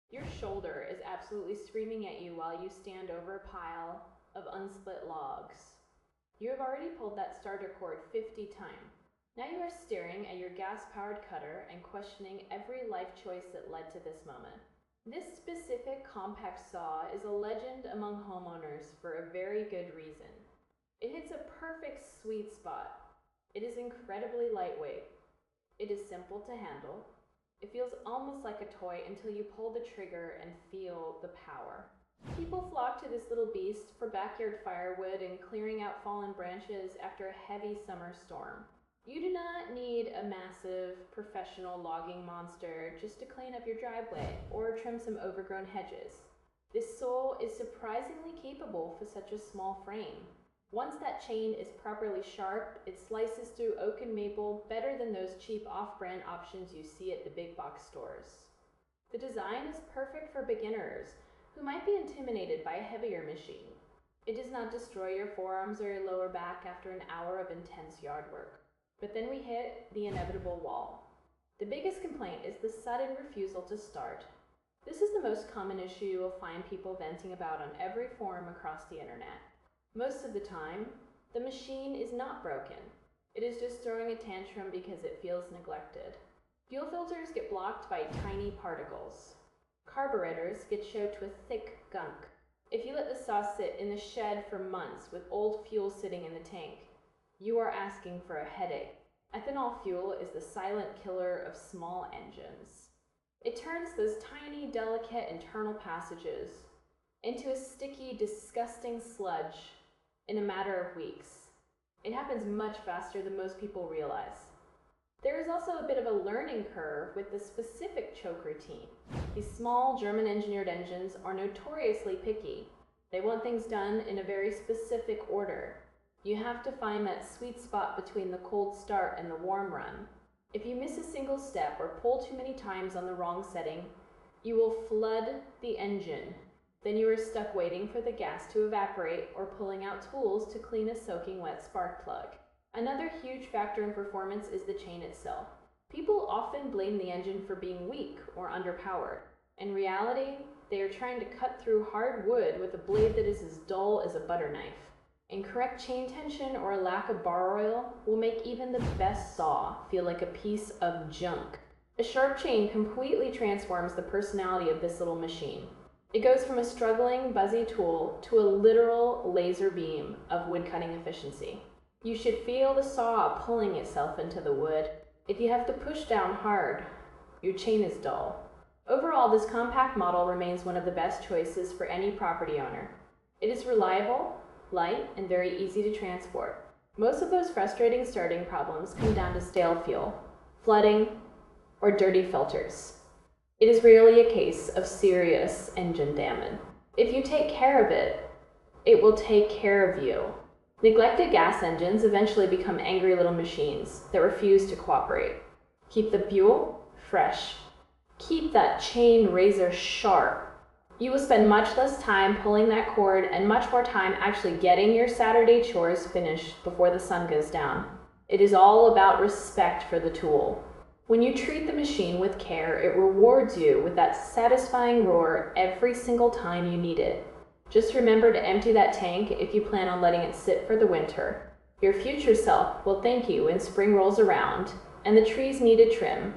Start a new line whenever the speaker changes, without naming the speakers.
Your shoulder is absolutely screaming at you while you stand over a pile of unsplit logs. You have already pulled that starter cord 50 times. Now you are staring at your gas-powered cutter and questioning every life choice that led to this moment. This specific compact saw is a legend among homeowners for a very good reason. It hits a perfect sweet spot. It is incredibly lightweight. It is simple to handle. It feels almost like a toy until you pull the trigger and feel the power. People flock to this little beast for backyard firewood and clearing out fallen branches after a heavy summer storm. You do not need a massive professional logging monster just to clean up your driveway or trim some overgrown hedges. This saw is surprisingly capable for such a small frame. Once that chain is properly sharp, it slices through oak and maple better than those cheap off-brand options you see at the big box stores. The design is perfect for beginners who might be intimidated by a heavier machine. It does not destroy your forearms or your lower back after an hour of intense yard work. But then we hit the inevitable wall. The biggest complaint is the sudden refusal to start. This is the most common issue you will find people venting about on every forum across the internet. Most of the time, the machine is not broken. It is just throwing a tantrum because it feels neglected. Fuel filters get blocked by tiny particles. Carburetors get choked with thick gunk. If you let the saw sit in the shed for months with old fuel sitting in the tank, you are asking for a headache. Ethanol fuel is the silent killer of small engines. It turns those tiny, delicate internal passages into a sticky, disgusting sludge in a matter of weeks. It happens much faster than most people realize. There is also a bit of a learning curve with the specific choke routine. These small German-engineered engines are notoriously picky. They want things done in a very specific order. You have to find that sweet spot between the cold start and the warm run. If you miss a single step or pull too many times on the wrong setting, you will flood the engine. Then you are stuck waiting for the gas to evaporate or pulling out tools to clean a soaking wet spark plug. Another huge factor in performance is the chain itself. People often blame the engine for being weak or underpowered. In reality, they are trying to cut through hard wood with a blade that is as dull as a butter knife. Incorrect chain tension or a lack of bar oil will make even the best saw feel like a piece of junk. A sharp chain completely transforms the personality of this little machine. It goes from a struggling, buzzy tool to a literal laser beam of wood cutting efficiency. You should feel the saw pulling itself into the wood. If you have to push down hard, your chain is dull. Overall, this compact model remains one of the best choices for any property owner. It is reliable, light, and very easy to transport. Most of those frustrating starting problems come down to stale fuel, flooding, or dirty filters. It is rarely a case of serious engine damage. If you take care of it, it will take care of you. Neglected gas engines eventually become angry little machines that refuse to cooperate. Keep the fuel fresh. Keep that chain razor sharp. You will spend much less time pulling that cord and much more time actually getting your Saturday chores finished before the sun goes down. It is all about respect for the tool. When you treat the machine with care, it rewards you with that satisfying roar every single time you need it. Just remember to empty that tank if you plan on letting it sit for the winter. Your future self will thank you when spring rolls around and the trees need a trim.